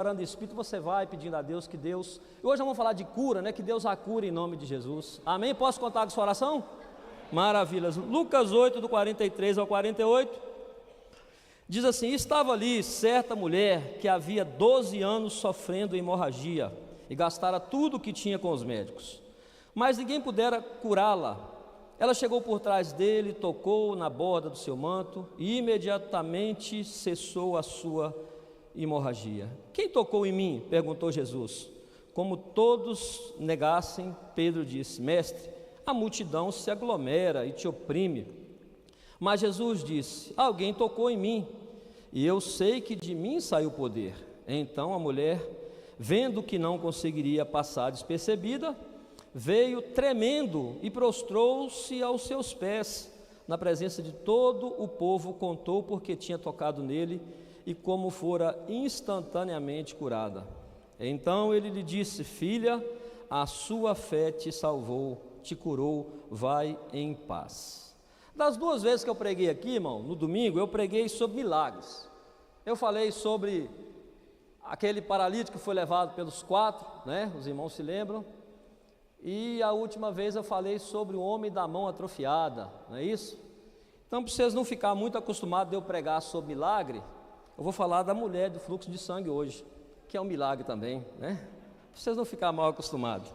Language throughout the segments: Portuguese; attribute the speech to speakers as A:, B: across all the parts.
A: orando em espírito, você vai pedindo a Deus que Deus... E hoje vamos falar de cura, né? Que Deus a cure em nome de Jesus. Amém? Posso contar com sua oração? Maravilhas. Lucas 8, do 43 ao 48, diz assim: estava ali certa mulher que havia 12 anos sofrendo hemorragia e gastara tudo o que tinha com os médicos, mas ninguém pudera curá-la. Ela chegou por trás dele, tocou na borda do seu manto e imediatamente cessou a sua hemorragia. Quem tocou em mim? Perguntou Jesus. Como todos negassem, Pedro disse: mestre, a multidão se aglomera e te oprime. Mas Jesus disse: alguém tocou em mim, e eu sei que de mim saiu o poder. Então a mulher, vendo que não conseguiria passar despercebida, veio tremendo e prostrou-se aos seus pés. Na presença de todo o povo, contou porque tinha tocado nele e como fora instantaneamente curada. Então ele lhe disse: filha, a sua fé te salvou, te curou, vai em paz. Das duas vezes que eu preguei aqui, irmão, no domingo, eu preguei sobre milagres. Eu falei sobre aquele paralítico que foi levado pelos 4, né? Os irmãos se lembram. E a última vez eu falei sobre o homem da mão atrofiada, não é isso? Então, para vocês não ficarem muito acostumados de eu pregar sobre milagre, eu vou falar da mulher do fluxo de sangue hoje, que é um milagre também, né? Para vocês não ficarem mal acostumados.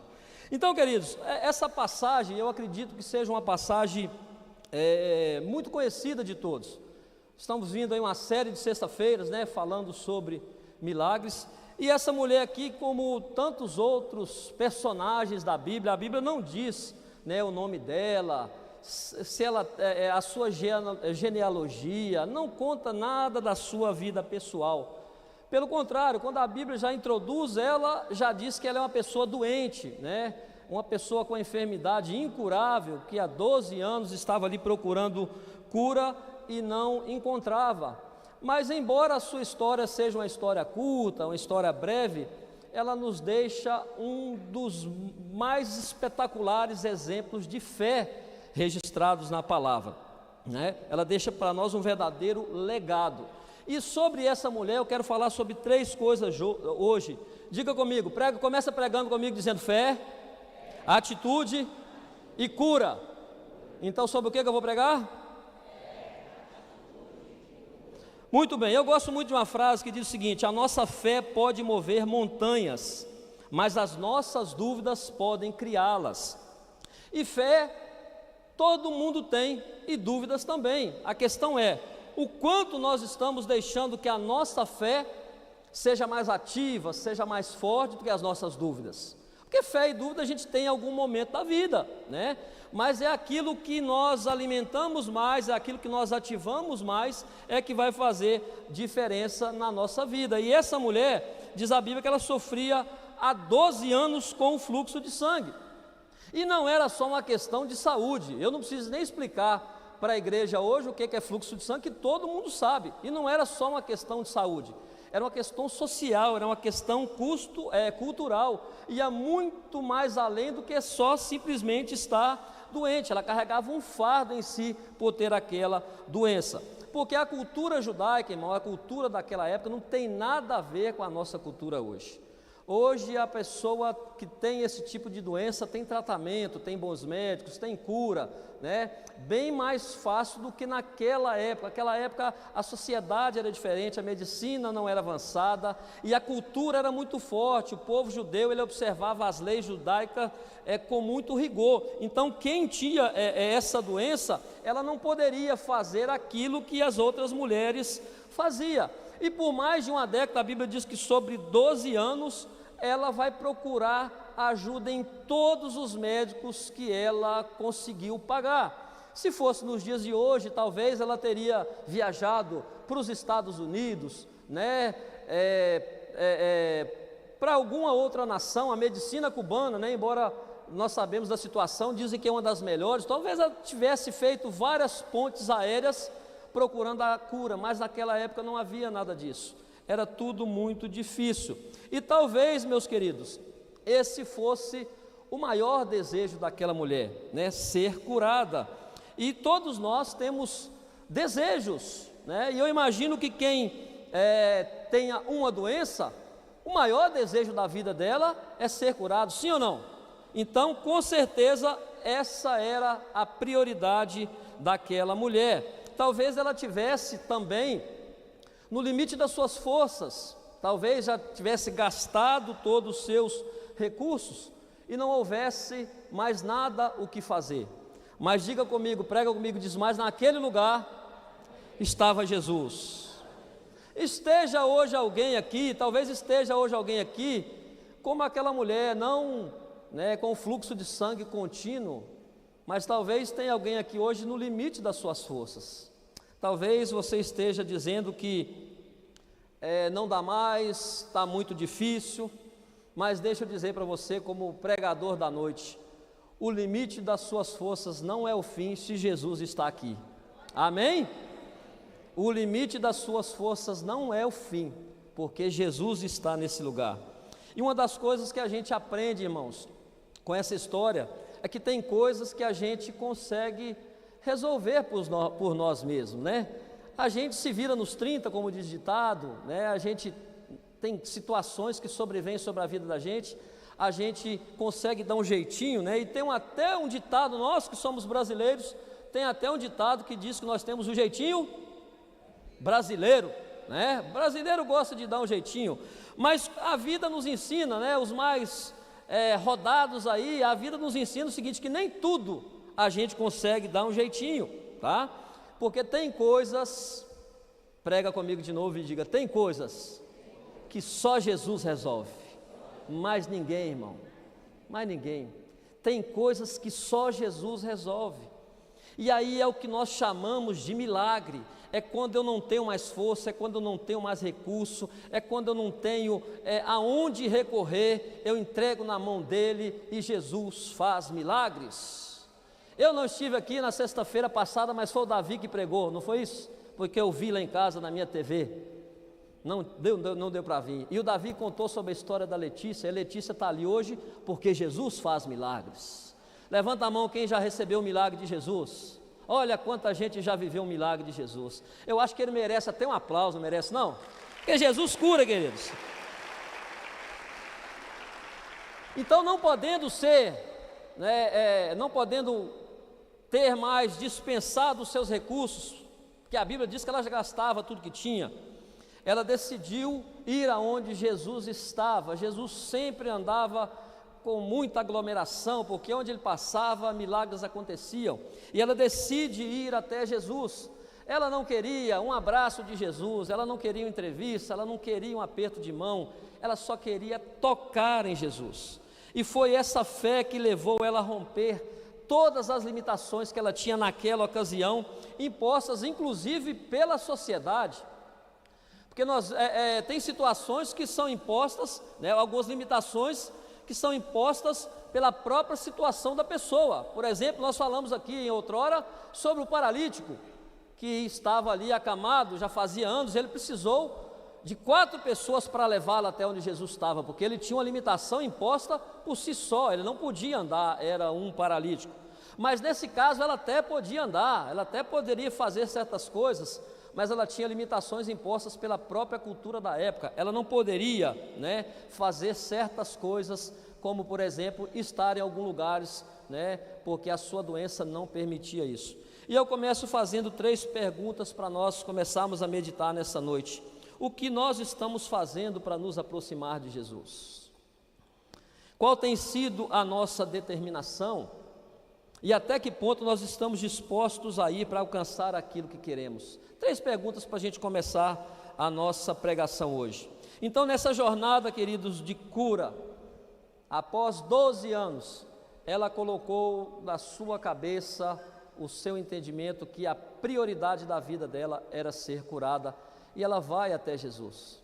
A: Então, queridos, essa passagem eu acredito que seja uma passagem muito conhecida de todos. Estamos vindo aí uma série de sexta-feiras, né, falando sobre milagres. E essa mulher aqui, como tantos outros personagens da Bíblia, a Bíblia não diz, né, o nome dela, se ela, a sua genealogia, não conta nada da sua vida pessoal. Pelo contrário, quando a Bíblia já introduz ela, já diz que ela é uma pessoa doente, né? Uma pessoa com enfermidade incurável, que há 12 anos estava ali procurando cura e não encontrava. Mas embora a sua história seja uma história curta, uma história breve, ela nos deixa um dos mais espetaculares exemplos de fé registrados na palavra, né? Ela deixa para nós um verdadeiro legado. E sobre essa mulher eu quero falar sobre 3 coisas hoje. Diga comigo, começa pregando comigo dizendo fé, atitude e cura. Então sobre o que eu vou pregar? Muito bem, eu gosto muito de uma frase que diz o seguinte: a nossa fé pode mover montanhas, mas as nossas dúvidas podem criá-las. E fé todo mundo tem, e dúvidas também. A questão é o quanto nós estamos deixando que a nossa fé seja mais ativa, seja mais forte do que as nossas dúvidas. Porque fé e dúvida a gente tem em algum momento da vida, né? Mas é aquilo que nós alimentamos mais, é aquilo que nós ativamos mais, é que vai fazer diferença na nossa vida. E essa mulher, diz a Bíblia que ela sofria há 12 anos com o fluxo de sangue. E não era só uma questão de saúde. Eu não preciso nem explicar para a igreja hoje o que é fluxo de sangue, que todo mundo sabe. E não era só uma questão de saúde. Era uma questão social, era uma questão cultural, ia muito mais além do que só simplesmente estar doente. Ela carregava um fardo em si por ter aquela doença, porque a cultura judaica, irmão, a cultura daquela época não tem nada a ver com a nossa cultura hoje. Hoje a pessoa que tem esse tipo de doença tem tratamento, tem bons médicos, tem cura, né? Bem mais fácil do que naquela época. Naquela época a sociedade era diferente, a medicina não era avançada e a cultura era muito forte. O povo judeu, ele observava as leis judaicas com muito rigor. Então quem tinha essa doença, ela não poderia fazer aquilo que as outras mulheres faziam. E por mais de uma década, a Bíblia diz que sobre 12 anos, ela vai procurar ajuda em todos os médicos que ela conseguiu pagar. Se fosse nos dias de hoje, talvez ela teria viajado para os Estados Unidos, né? Para alguma outra nação. A medicina cubana, né? Embora nós sabemos da situação, dizem que é uma das melhores, talvez ela tivesse feito várias pontes aéreas procurando a cura, mas naquela época não havia nada disso, era tudo muito difícil. E talvez, meus queridos, esse fosse o maior desejo daquela mulher, né? Ser curada. E todos nós temos desejos, né? E eu imagino que quem tenha uma doença, O maior desejo da vida dela é ser curado, sim ou não? Então, com certeza, essa era a prioridade daquela mulher. Talvez ela tivesse também no limite das suas forças, talvez já tivesse gastado todos os seus recursos e não houvesse mais nada o que fazer. Mas diga comigo, prega comigo, diz: mas naquele lugar estava Jesus. Esteja hoje alguém aqui, talvez esteja hoje alguém aqui, como aquela mulher, não, com o fluxo de sangue contínuo, mas talvez tenha alguém aqui hoje no limite das suas forças. Talvez você esteja dizendo que não dá mais, está muito difícil, mas deixa eu dizer para você, como pregador da noite, o limite das suas forças não é o fim se Jesus está aqui. Amém? O limite das suas forças não é o fim, porque Jesus está nesse lugar. E uma das coisas que a gente aprende, irmãos, com essa história, é que tem coisas que a gente consegue resolver por nós mesmos, né? A gente se vira nos 30, como diz ditado, né? A gente tem situações que sobrevêm sobre a vida da gente, a gente consegue dar um jeitinho, né? E tem até um ditado nosso, que somos brasileiros, tem até um ditado que diz que nós temos um jeitinho brasileiro, né? Brasileiro gosta de dar um jeitinho, mas a vida nos ensina, né? Os mais rodados aí, a vida nos ensina o seguinte, que nem tudo a gente consegue dar um jeitinho, tá? Porque tem coisas, prega comigo de novo e diga: tem coisas que só Jesus resolve, mais ninguém, irmão, mais ninguém. Tem coisas que só Jesus resolve, e aí é o que nós chamamos de milagre. É quando eu não tenho mais força, é quando eu não tenho mais recurso, é quando eu não tenho aonde recorrer, eu entrego na mão dele e Jesus faz milagres. Eu não estive aqui na sexta-feira passada, mas foi o Davi que pregou, não foi isso? Porque eu vi lá em casa na minha TV, não deu para vir. E o Davi contou sobre a história da Letícia, e a Letícia está ali hoje porque Jesus faz milagres. Levanta a mão quem já recebeu o milagre de Jesus. Olha quanta gente já viveu um milagre de Jesus. Eu acho que ele merece até um aplauso, não merece não? Porque Jesus cura, queridos. Então, não podendo ser, não podendo ter mais dispensado os seus recursos, porque a Bíblia diz que ela já gastava tudo que tinha, ela decidiu ir aonde Jesus estava. Jesus sempre andava com muita aglomeração, porque onde ele passava, milagres aconteciam, e ela decide ir até Jesus. Ela não queria um abraço de Jesus, ela não queria uma entrevista, ela não queria um aperto de mão, ela só queria tocar em Jesus, e foi essa fé que levou ela a romper todas as limitações que ela tinha naquela ocasião, impostas inclusive pela sociedade, porque tem situações que são impostas, algumas limitações que são impostas pela própria situação da pessoa. Por exemplo, nós falamos aqui em outrora sobre o paralítico, que estava ali acamado, já fazia anos, ele precisou de 4 pessoas para levá-lo até onde Jesus estava, porque ele tinha uma limitação imposta por si só, ele não podia andar, era um paralítico. Mas nesse caso ela até podia andar, ela até poderia fazer certas coisas, mas ela tinha limitações impostas pela própria cultura da época. Ela não poderia, fazer certas coisas, como por exemplo, estar em alguns lugares, porque a sua doença não permitia isso. E eu começo fazendo 3 perguntas para nós começarmos a meditar nessa noite. O que nós estamos fazendo para nos aproximar de Jesus? Qual tem sido a nossa determinação? E até que ponto nós estamos dispostos a ir para alcançar aquilo que queremos? 3 perguntas para a gente começar a nossa pregação hoje. Então, nessa jornada, queridos, de cura, após 12 anos, ela colocou na sua cabeça o seu entendimento que a prioridade da vida dela era ser curada, e ela vai até Jesus.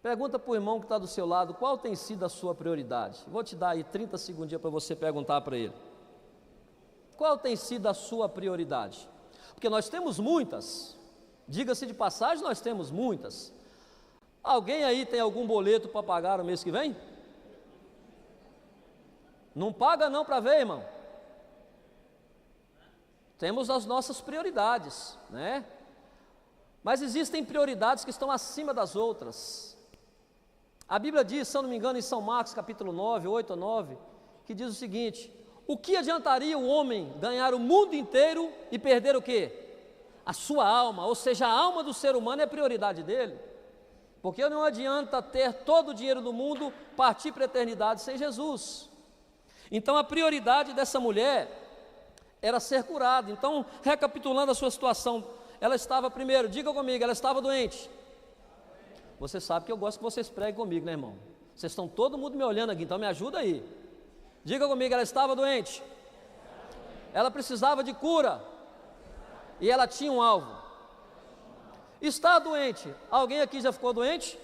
A: Pergunta para o irmão que está do seu lado, qual tem sido a sua prioridade? Vou te dar aí 30 segundinhos para você perguntar para ele. Qual tem sido a sua prioridade? Porque nós temos muitas, diga-se de passagem, nós temos muitas. Alguém aí tem algum boleto para pagar no mês que vem? Não paga não para ver, irmão. Temos as nossas prioridades, Mas existem prioridades que estão acima das outras. A Bíblia diz, se eu não me engano, em São Marcos, capítulo 9, 8 ou 9, que diz o seguinte: o que adiantaria o homem ganhar o mundo inteiro e perder o quê? A sua alma, ou seja, a alma do ser humano é a prioridade dele. Porque não adianta ter todo o dinheiro do mundo, partir para a eternidade sem Jesus. Então a prioridade dessa mulher era ser curada. Então, recapitulando a sua situação, ela estava, primeiro, diga comigo, ela estava doente. Você sabe que eu gosto que vocês preguem comigo, né, irmão? Vocês estão todo mundo me olhando aqui, então me ajuda aí. Diga comigo, ela estava doente. Ela precisava de cura. E ela tinha um alvo. Está doente. Alguém aqui já ficou doente?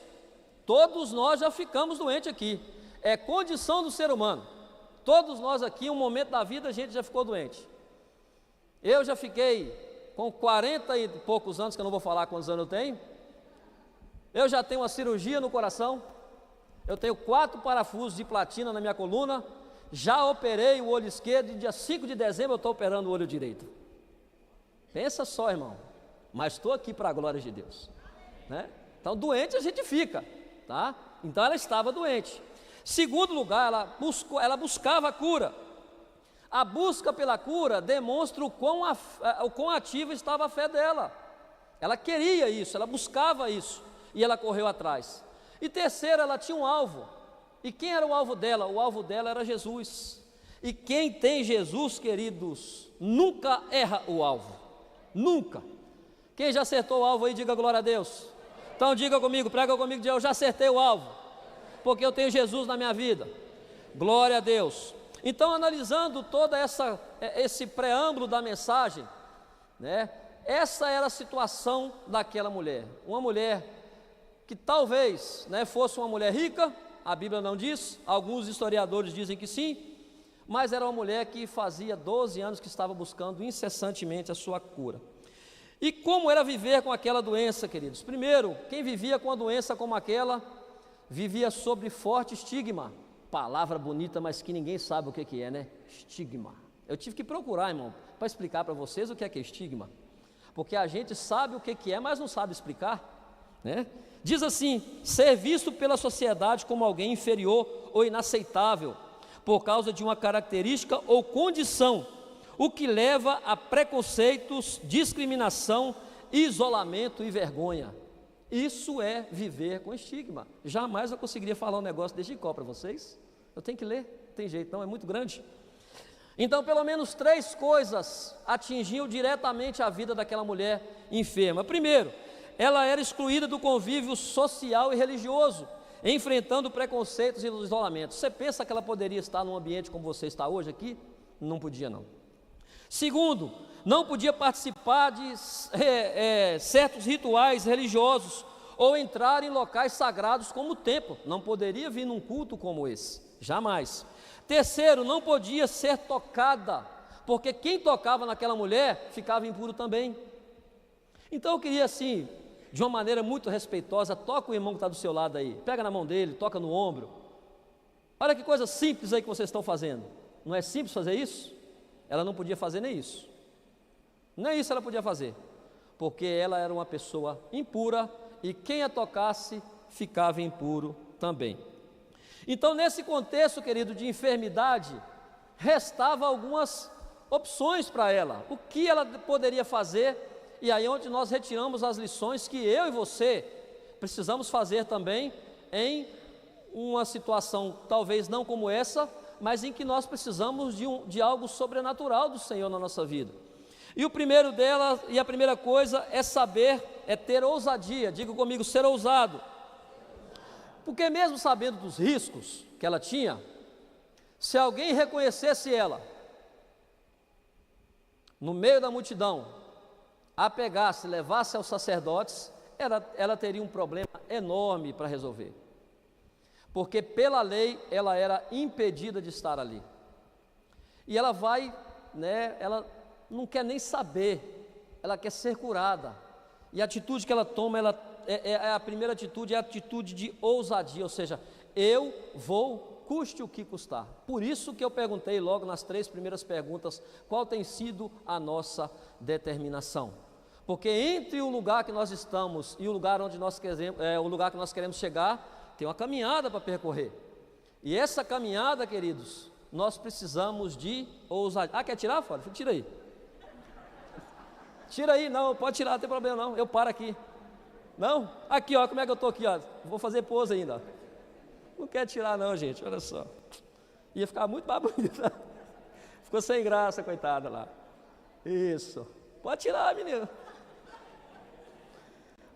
A: Todos nós já ficamos doentes aqui. É condição do ser humano. Todos nós aqui, um momento da vida, a gente já ficou doente. Eu já fiquei com 40 e poucos anos, que eu não vou falar quantos anos eu tenho. Eu já tenho uma cirurgia no coração. Eu tenho 4 parafusos de platina na minha coluna. Já operei o olho esquerdo e dia 5 de dezembro eu estou operando o olho direito. Pensa só, irmão. Mas estou aqui para a glória de Deus, né? Então doente a gente fica, tá? Então ela estava doente. Segundo lugar, ela buscava a cura. A busca pela cura demonstra o quão ativa estava a fé dela. Ela queria isso, ela buscava isso e ela correu atrás. E terceiro, ela tinha um alvo. E quem era o alvo dela? O alvo dela era Jesus. E quem tem Jesus, queridos, nunca erra o alvo. Nunca. Quem já acertou o alvo aí, diga glória a Deus. Então diga comigo, prega comigo, eu já acertei o alvo, porque eu tenho Jesus na minha vida. Glória a Deus. Então, analisando toda esse preâmbulo da mensagem, né? Essa era a situação daquela mulher. Uma mulher que talvez, né, fosse uma mulher rica, a Bíblia não diz, alguns historiadores dizem que sim, mas era uma mulher que fazia 12 anos que estava buscando incessantemente a sua cura. E como era viver com aquela doença, queridos? Primeiro, quem vivia com uma doença como aquela, vivia sob forte estigma. Palavra bonita, mas que ninguém sabe o que é, né? Estigma. Eu tive que procurar, irmão, para explicar para vocês o que é estigma. Porque a gente sabe o que é, mas não sabe explicar, né? Diz assim: ser visto pela sociedade como alguém inferior ou inaceitável, por causa de uma característica ou condição, o que leva a preconceitos, discriminação, isolamento e vergonha. Isso é viver com estigma. Jamais eu conseguiria falar um negócio desse qual para vocês. Eu tenho que ler, tem jeito não, é muito grande. Então, pelo menos 3 coisas atingiam diretamente a vida daquela mulher enferma. Primeiro, ela era excluída do convívio social e religioso, enfrentando preconceitos e isolamento. Você pensa que ela poderia estar num ambiente como você está hoje aqui? Não podia, não. Segundo, não podia participar de certos rituais religiosos ou entrar em locais sagrados como o templo. Não poderia vir num culto como esse, jamais. Terceiro, não podia ser tocada, porque quem tocava naquela mulher ficava impuro também. Então eu queria assim, de uma maneira muito respeitosa, toca o irmão que está do seu lado aí, pega na mão dele, toca no ombro. Olha que coisa simples aí que vocês estão fazendo. Não é simples fazer isso? Ela não podia fazer nem isso. Nem isso ela podia fazer, porque ela era uma pessoa impura e quem a tocasse ficava impuro também. Então, nesse contexto, querido, de enfermidade, restava algumas opções para ela. O que ela poderia fazer? E aí onde nós retiramos as lições que eu e você precisamos fazer também em uma situação talvez não como essa, mas em que nós precisamos de algo sobrenatural do Senhor na nossa vida. E o primeiro dela, e a primeira coisa é saber, é ter ousadia. Diga comigo, ser ousado. Porque mesmo sabendo dos riscos que ela tinha, se alguém reconhecesse ela no meio da multidão, a pegasse, levasse aos sacerdotes, ela teria um problema enorme para resolver. Porque pela lei ela era impedida de estar ali. E ela vai, né, ela não quer nem saber, ela quer ser curada. E a atitude que ela toma, a primeira atitude é a atitude de ousadia, ou seja, eu vou, custe o que custar. Por isso que eu perguntei logo nas 3 primeiras perguntas, qual tem sido a nossa determinação. Porque entre o lugar que nós estamos e o lugar onde nós queremos, o lugar que nós queremos chegar, tem uma caminhada para percorrer. E essa caminhada, queridos, nós precisamos de ousadia. Quer tirar, fora? Tira aí. Tira aí, não, pode tirar, não tem problema não, eu paro aqui. Não? Aqui, ó, como é que eu estou aqui, ó. Vou fazer pose ainda. Não quer tirar não, gente, olha só. Ia ficar muito mais bonito. Ficou sem graça, coitada lá. Isso. Pode tirar, menino.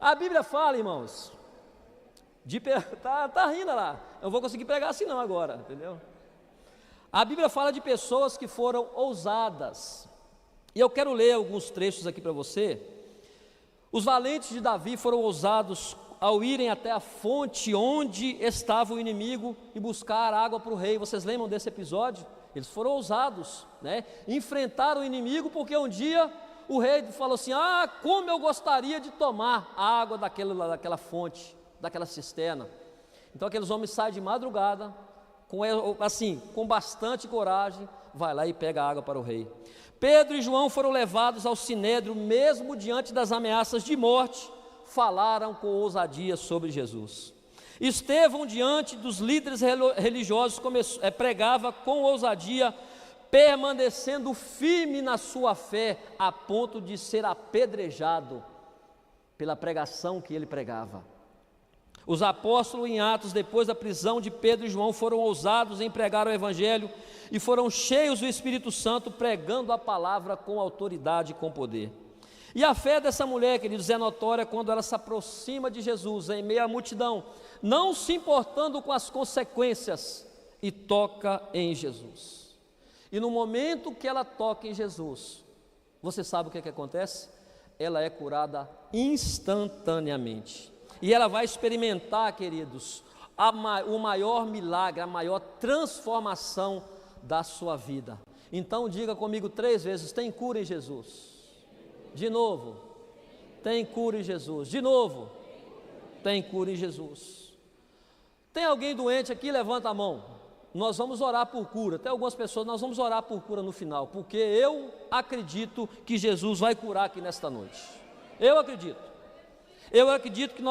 A: A Bíblia fala, irmãos, tá rindo lá. Eu não vou conseguir pregar assim não agora, entendeu? A Bíblia fala de pessoas que foram ousadas. E eu quero ler alguns trechos aqui para você. Os valentes de Davi foram ousados ao irem até a fonte onde estava o inimigo e buscar água para o rei. Vocês lembram desse episódio? Eles foram ousados, né? Enfrentaram o inimigo porque um dia o rei falou assim: como eu gostaria de tomar água daquela fonte, daquela cisterna. Então aqueles homens saem de madrugada, com bastante coragem, vai lá e pega água para o rei. Pedro e João foram levados ao sinédrio, mesmo diante das ameaças de morte, falaram com ousadia sobre Jesus. Estevão, diante dos líderes religiosos, pregava com ousadia, permanecendo firme na sua fé, a ponto de ser apedrejado pela pregação que ele pregava. Os apóstolos em Atos, depois da prisão de Pedro e João, foram ousados em pregar o Evangelho e foram cheios do Espírito Santo, pregando a palavra com autoridade e com poder. E a fé dessa mulher, queridos, é notória quando ela se aproxima de Jesus em meio à multidão, não se importando com as consequências, e toca em Jesus. E no momento que ela toca em Jesus, você sabe o que acontece? Ela é curada instantaneamente. E ela vai experimentar, queridos, o maior milagre, a maior transformação da sua vida. Então diga comigo 3 vezes: tem cura em Jesus. De novo, tem cura em Jesus. De novo, tem cura em Jesus. Tem alguém doente aqui? Levanta a mão. Nós vamos orar por cura. Tem algumas pessoas, nós vamos orar por cura no final, porque eu acredito que Jesus vai curar aqui nesta noite. Eu acredito que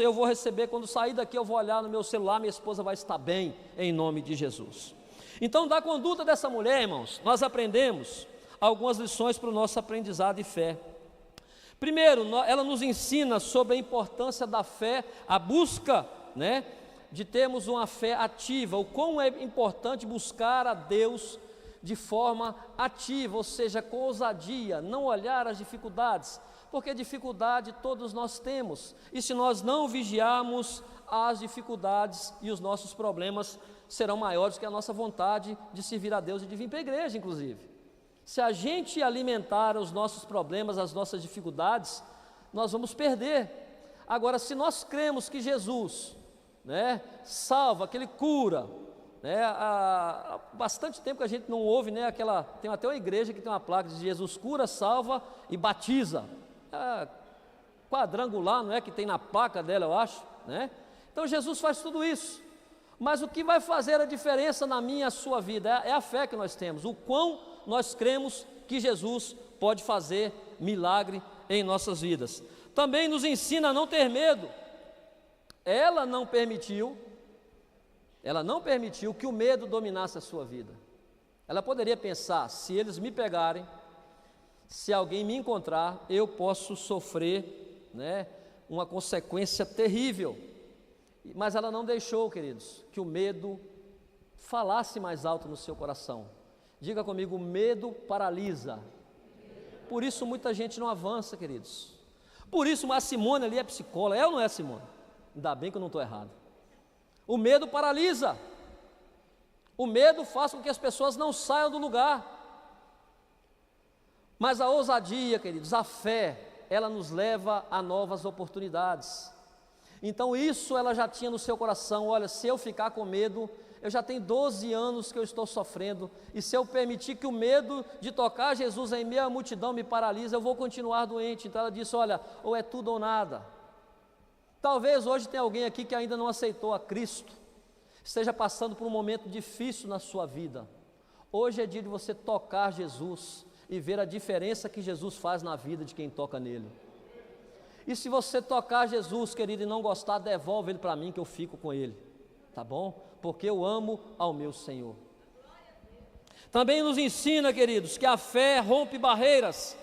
A: eu vou receber, quando sair daqui eu vou olhar no meu celular, minha esposa vai estar bem, em nome de Jesus. Então, da conduta dessa mulher, irmãos, nós aprendemos algumas lições para o nosso aprendizado de fé. Primeiro, ela nos ensina sobre a importância da fé, a busca, de termos uma fé ativa, o quão é importante buscar a Deus de forma ativa, ou seja, com ousadia, não olhar as dificuldades, porque dificuldade todos nós temos, e se nós não vigiarmos, as dificuldades e os nossos problemas serão maiores que a nossa vontade de servir a Deus e de vir para a igreja, inclusive. Se a gente alimentar os nossos problemas, as nossas dificuldades, nós vamos perder. Agora, se nós cremos que Jesus, salva, que Ele cura, há bastante tempo que a gente não ouve, tem até uma igreja que tem uma placa de Jesus cura, salva e batiza, quadrangular, que tem na placa dela, eu acho, Então Jesus faz tudo isso, mas o que vai fazer a diferença na minha e a sua vida é a fé que nós temos, o quão nós cremos que Jesus pode fazer milagre em nossas vidas. Também nos ensina a não ter medo. Ela não permitiu que o medo dominasse a sua vida. Ela poderia pensar: se eles me pegarem, se alguém me encontrar, eu posso sofrer, uma consequência terrível. Mas ela não deixou, queridos, que o medo falasse mais alto no seu coração. Diga comigo: medo paralisa. Por isso muita gente não avança, queridos. Por isso a Simone ali é psicóloga, ou não é, Simone? Ainda bem que eu não estou errado. O medo paralisa. O medo faz com que as pessoas não saiam do lugar. Mas a ousadia, queridos, a fé, ela nos leva a novas oportunidades. Então isso ela já tinha no seu coração: olha, se eu ficar com medo, eu já tenho 12 anos que eu estou sofrendo, e se eu permitir que o medo de tocar Jesus em meio à multidão me paralise, eu vou continuar doente. Então ela disse: olha, ou é tudo ou nada. Talvez hoje tenha alguém aqui que ainda não aceitou a Cristo, esteja passando por um momento difícil na sua vida. Hoje é dia de você tocar Jesus e ver a diferença que Jesus faz na vida de quem toca nele. E se você tocar Jesus, querido, e não gostar, devolve ele para mim que eu fico com ele, tá bom? Porque eu amo ao meu Senhor. Também nos ensina, queridos, que a fé rompe barreiras.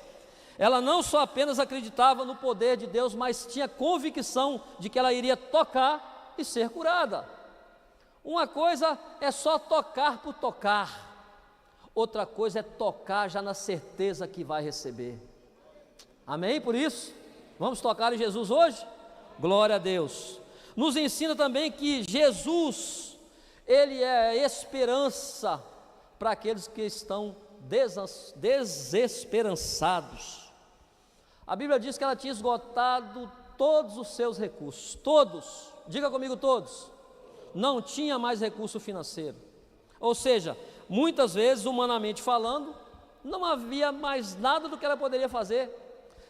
A: Ela não só apenas acreditava no poder de Deus, mas tinha convicção de que ela iria tocar e ser curada. Uma coisa é só tocar por tocar, outra coisa é tocar já na certeza que vai receber. Amém? Por isso, vamos tocar em Jesus hoje? Glória a Deus. Nos ensina também que Jesus, Ele é a esperança para aqueles que estão desesperançados. A Bíblia diz que ela tinha esgotado todos os seus recursos, todos, diga comigo todos, não tinha mais recurso financeiro, ou seja, muitas vezes, humanamente falando, não havia mais nada do que ela poderia fazer,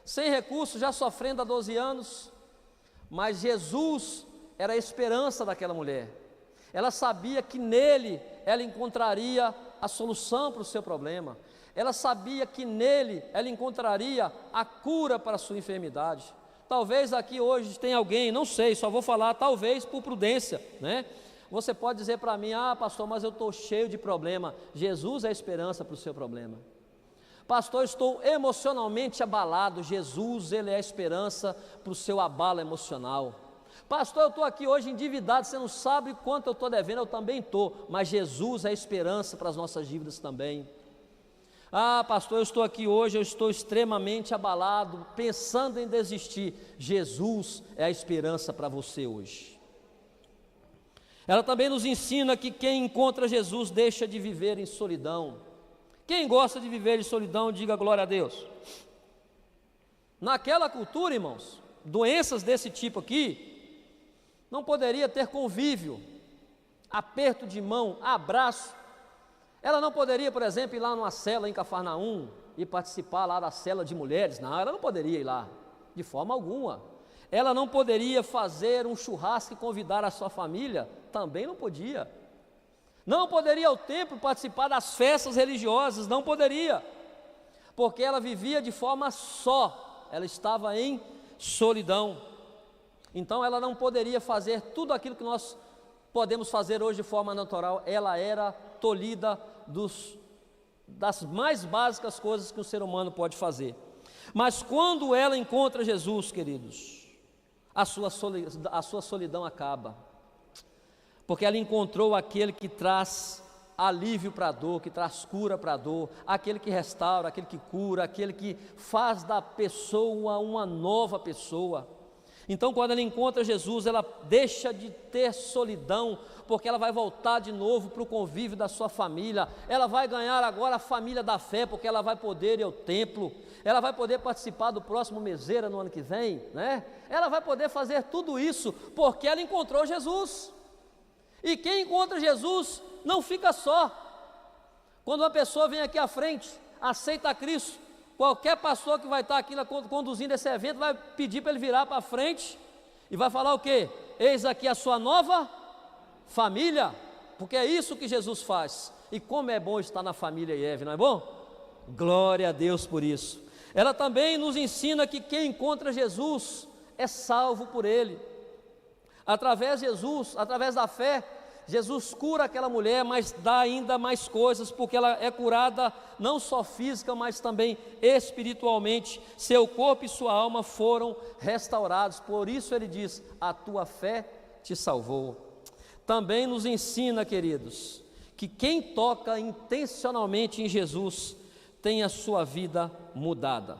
A: sem recurso, já sofrendo há 12 anos, mas Jesus era a esperança daquela mulher, ela sabia que nele ela encontraria a solução para o seu problema, ela sabia que nele ela encontraria a cura para a sua enfermidade. Talvez aqui hoje tenha alguém, não sei, só vou falar talvez por prudência, né? Você pode dizer para mim, pastor, mas eu estou cheio de problema. Jesus é a esperança para o seu problema. Pastor, estou emocionalmente abalado. Jesus, Ele é a esperança para o seu abalo emocional. Pastor, eu estou aqui hoje endividado, você não sabe quanto eu estou devendo, eu também estou, mas Jesus é a esperança para as nossas dívidas também. Pastor, eu estou aqui hoje, eu estou extremamente abalado, pensando em desistir. Jesus é a esperança para você hoje. Ela também nos ensina que quem encontra Jesus deixa de viver em solidão. Quem gosta de viver em solidão, diga glória a Deus. Naquela cultura, irmãos, doenças desse tipo aqui, não poderia ter convívio, aperto de mão, abraço. Ela não poderia, por exemplo, ir lá numa cela em Cafarnaum e participar lá da cela de mulheres. Não, ela não poderia ir lá, de forma alguma. Ela não poderia fazer um churrasco e convidar a sua família, também não podia. Não poderia ao templo participar das festas religiosas, não poderia, porque ela vivia de forma só, ela estava em solidão. Então ela não poderia fazer tudo aquilo que nós podemos fazer hoje de forma natural, ela era tolhida das mais básicas coisas que o ser humano pode fazer. Mas quando ela encontra Jesus, queridos, a sua solidão acaba, porque ela encontrou aquele que traz alívio para a dor, que traz cura para a dor, aquele que restaura, aquele que cura, aquele que faz da pessoa uma nova pessoa. Então, quando ela encontra Jesus, ela deixa de ter solidão, porque ela vai voltar de novo para o convívio da sua família, ela vai ganhar agora a família da fé, porque ela vai poder ir ao templo, ela vai poder participar do próximo meseira no ano que vem, né? Ela vai poder fazer tudo isso, porque ela encontrou Jesus. E quem encontra Jesus não fica só. Quando uma pessoa vem aqui à frente, aceita a Cristo, qualquer pastor que vai estar aqui conduzindo esse evento vai pedir para ele virar para frente e vai falar o quê? Eis aqui a sua nova família, porque é isso que Jesus faz. E como é bom estar na família IEV, não é bom? Glória a Deus por isso. Ela também nos ensina que quem encontra Jesus é salvo por Ele. Através de Jesus, através da fé, Jesus cura aquela mulher, mas dá ainda mais coisas, porque ela é curada não só física, mas também espiritualmente. Seu corpo e sua alma foram restaurados. Por isso ele diz: a tua fé te salvou. Também nos ensina, queridos, que quem toca intencionalmente em Jesus tem a sua vida mudada.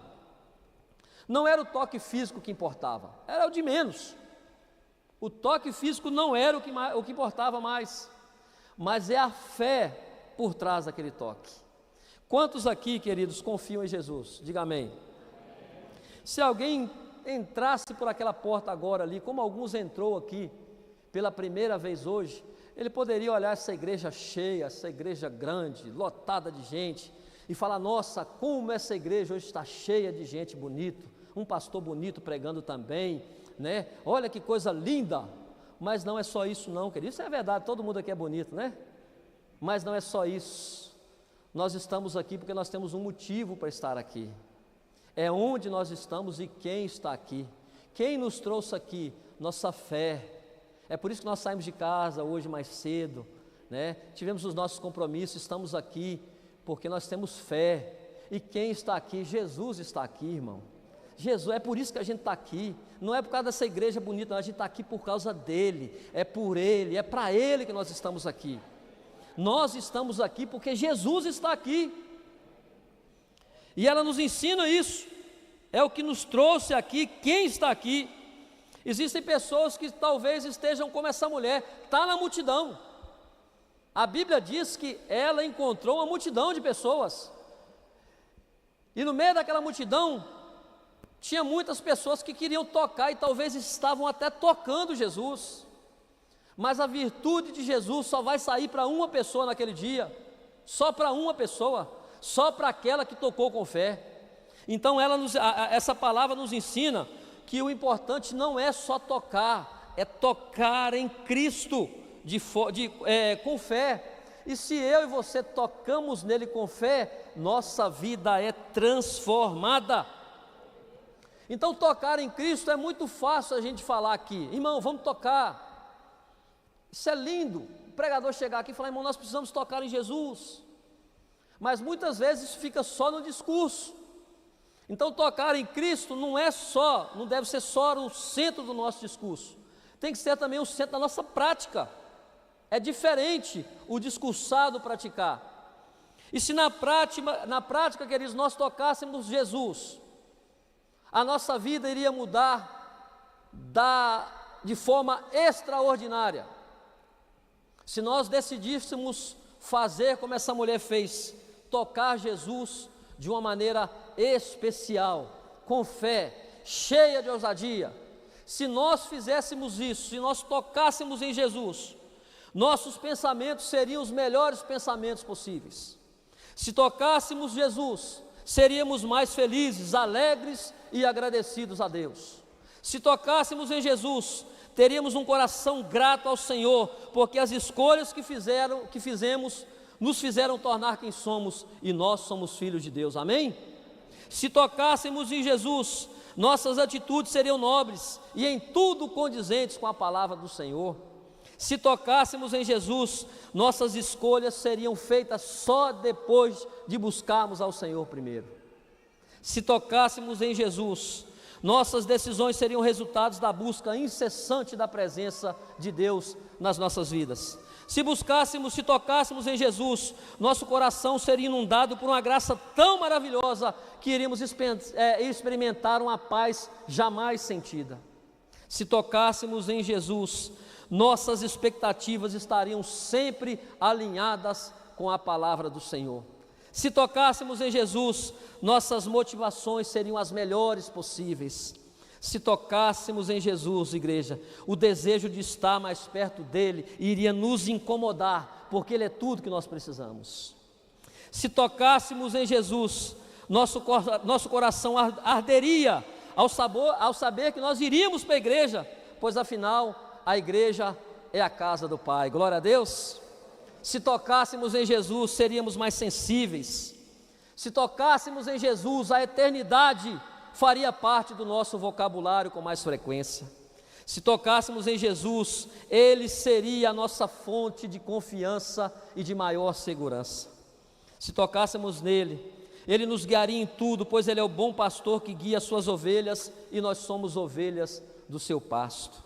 A: Não era o toque físico que importava, era o de menos. O toque físico não era o que importava mais, mas é a fé por trás daquele toque. Quantos aqui, queridos, confiam em Jesus? Diga amém. Se alguém entrasse por aquela porta agora ali, como alguns entrou aqui pela primeira vez hoje, ele poderia olhar essa igreja cheia, essa igreja grande, lotada de gente, e falar: nossa, como essa igreja hoje está cheia de gente bonita, um pastor bonito pregando também, né? Olha que coisa linda. Mas não é só isso não, querido. Isso é verdade, todo mundo aqui é bonito, né? Mas não é só isso. Nós estamos aqui porque nós temos um motivo para estar aqui. É onde nós estamos e quem está aqui Quem nos trouxe aqui? Nossa fé. É por isso que nós saímos de casa hoje mais cedo, né? Tivemos os nossos compromissos, estamos aqui porque nós temos fé. E quem está aqui? Jesus está aqui, irmão. Jesus, é por isso que a gente está aqui. Não é por causa dessa igreja bonita, não, a gente está aqui por causa dele. É por ele, é para ele que nós estamos aqui. Nós estamos aqui porque Jesus está aqui. E ela nos ensina isso. É o que nos trouxe aqui. Quem está aqui? Existem pessoas que talvez estejam como essa mulher, está na multidão. A Bíblia diz que ela encontrou uma multidão de pessoas. E no meio daquela multidão, tinha muitas pessoas que queriam tocar e talvez estavam até tocando Jesus. Mas a virtude de Jesus só vai sair para uma pessoa naquele dia. Só para uma pessoa. Só para aquela que tocou com fé. Então essa palavra nos ensina que o importante não é só tocar, é tocar em Cristo com fé. E se eu e você tocamos nele com fé, nossa vida é transformada. Então tocar em Cristo é muito fácil a gente falar aqui, irmão, vamos tocar. Isso é lindo, o pregador chegar aqui e falar, irmão, nós precisamos tocar em Jesus. Mas muitas vezes isso fica só no discurso. Então tocar em Cristo não deve ser só o centro do nosso discurso, tem que ser também o centro da nossa prática. É diferente o discursar do praticar. E se na prática, queridos, nós tocássemos Jesus, a nossa vida iria mudar de forma extraordinária. Se nós decidíssemos fazer como essa mulher fez, tocar Jesus de uma maneira especial, com fé, cheia de ousadia. Se nós fizéssemos isso, se nós tocássemos em Jesus, nossos pensamentos seriam os melhores pensamentos possíveis. Se tocássemos Jesus, seríamos mais felizes, alegres e agradecidos a Deus. Se tocássemos em Jesus, teríamos um coração grato ao Senhor, porque as escolhas que fizemos nos fizeram tornar quem somos, e nós somos filhos de Deus, amém? Se tocássemos em Jesus, nossas atitudes seriam nobres e em tudo condizentes com a palavra do Senhor. Se tocássemos em Jesus, nossas escolhas seriam feitas só depois de buscarmos ao Senhor primeiro. Se tocássemos em Jesus, nossas decisões seriam resultados da busca incessante da presença de Deus nas nossas vidas. Se tocássemos em Jesus, nosso coração seria inundado por uma graça tão maravilhosa que iríamos experimentar uma paz jamais sentida. Se tocássemos em Jesus, nossas expectativas estariam sempre alinhadas com a palavra do Senhor. Se tocássemos em Jesus, nossas motivações seriam as melhores possíveis. Se tocássemos em Jesus, igreja, o desejo de estar mais perto dele iria nos incomodar, porque ele é tudo que nós precisamos. Se tocássemos em Jesus, nosso coração arderia ao saber que nós iríamos para a igreja, pois afinal a igreja é a casa do Pai. Glória a Deus. Se tocássemos em Jesus, seríamos mais sensíveis. Se tocássemos em Jesus, a eternidade faria parte do nosso vocabulário com mais frequência. Se tocássemos em Jesus, ele seria a nossa fonte de confiança e de maior segurança. Se tocássemos nele, ele nos guiaria em tudo, pois ele é o bom pastor que guia as suas ovelhas e nós somos ovelhas do seu pasto.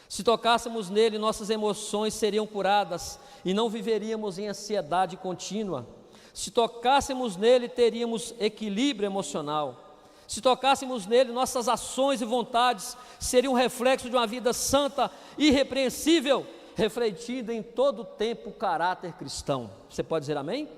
A: Se tocássemos nele, nossas emoções seriam curadas e não viveríamos em ansiedade contínua. Se tocássemos nele, teríamos equilíbrio emocional. Se tocássemos nele, nossas ações e vontades seriam um reflexo de uma vida santa, irrepreensível, refletindo em todo o tempo o caráter cristão. Você pode dizer amém?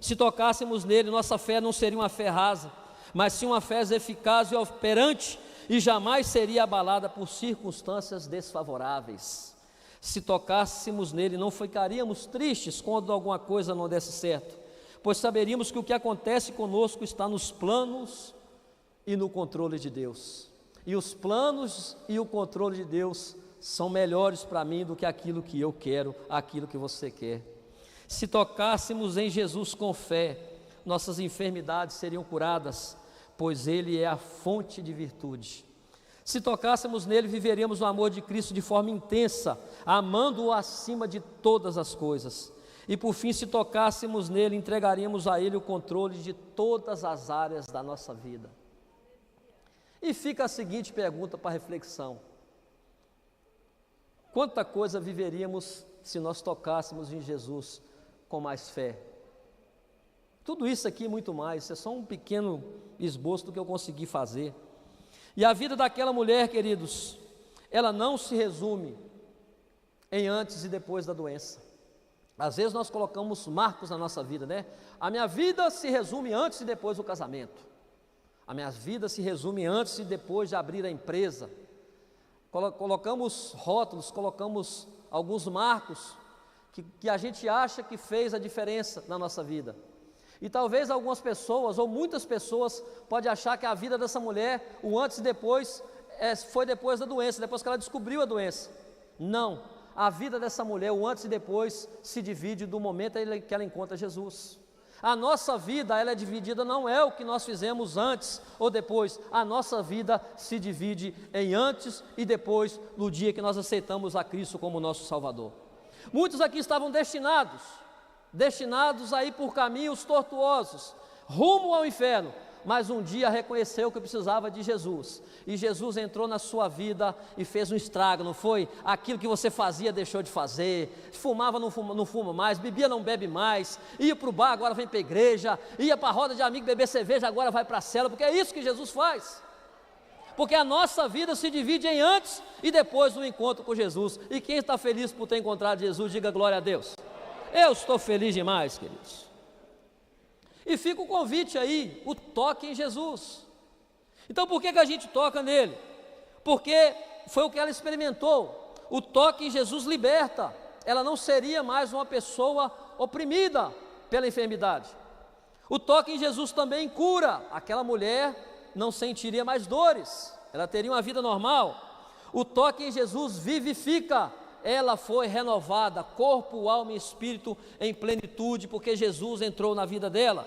A: Se tocássemos nele, nossa fé não seria uma fé rasa, mas sim uma fé eficaz e operante, e jamais seria abalada por circunstâncias desfavoráveis. Se tocássemos nele, não ficaríamos tristes quando alguma coisa não desse certo, pois saberíamos que o que acontece conosco está nos planos e no controle de Deus. E os planos e o controle de Deus são melhores para mim do que aquilo que eu quero, aquilo que você quer. Se tocássemos em Jesus com fé, nossas enfermidades seriam curadas, pois ele é a fonte de virtude. Se tocássemos nele, viveríamos o amor de Cristo de forma intensa, amando-o acima de todas as coisas. E por fim, se tocássemos nele, entregaríamos a ele o controle de todas as áreas da nossa vida. E fica a seguinte pergunta para reflexão: quanta coisa viveríamos se nós tocássemos em Jesus com mais fé? Tudo isso aqui e muito mais, isso é só um pequeno esboço do que eu consegui fazer. E a vida daquela mulher, queridos, ela não se resume em antes e depois da doença. Às vezes nós colocamos marcos na nossa vida, né? A minha vida se resume antes e depois do casamento. A minha vida se resume antes e depois de abrir a empresa. Colocamos rótulos, colocamos alguns marcos que a gente acha que fez a diferença na nossa vida. E talvez algumas pessoas, ou muitas pessoas, podem achar que a vida dessa mulher, o antes e depois, foi depois da doença, depois que ela descobriu a doença. Não, a vida dessa mulher, o antes e depois, se divide do momento que ela encontra Jesus. A nossa vida, ela é dividida, não é o que nós fizemos antes ou depois, a nossa vida se divide em antes e depois, no dia que nós aceitamos a Cristo como nosso Salvador. Muitos aqui estavam destinados a ir por caminhos tortuosos, rumo ao inferno, mas um dia reconheceu que precisava de Jesus, e Jesus entrou na sua vida e fez um estrago, não foi? Aquilo que você fazia, deixou de fazer, fumava, não fuma mais, bebia, não bebe mais, ia para o bar, agora vem para a igreja, ia para a roda de amigo beber cerveja, agora vai para a cela, porque é isso que Jesus faz. Porque a nossa vida se divide em antes e depois do encontro com Jesus, e quem está feliz por ter encontrado Jesus, diga glória a Deus. Eu estou feliz demais, queridos. E fica o convite aí, o toque em Jesus. Então por que a gente toca nele? Porque foi o que ela experimentou. O toque em Jesus liberta. Ela não seria mais uma pessoa oprimida pela enfermidade. O toque em Jesus também cura. Aquela mulher não sentiria mais dores, ela teria uma vida normal. O toque em Jesus vivifica. Ela foi renovada, corpo, alma e espírito em plenitude, porque Jesus entrou na vida dela.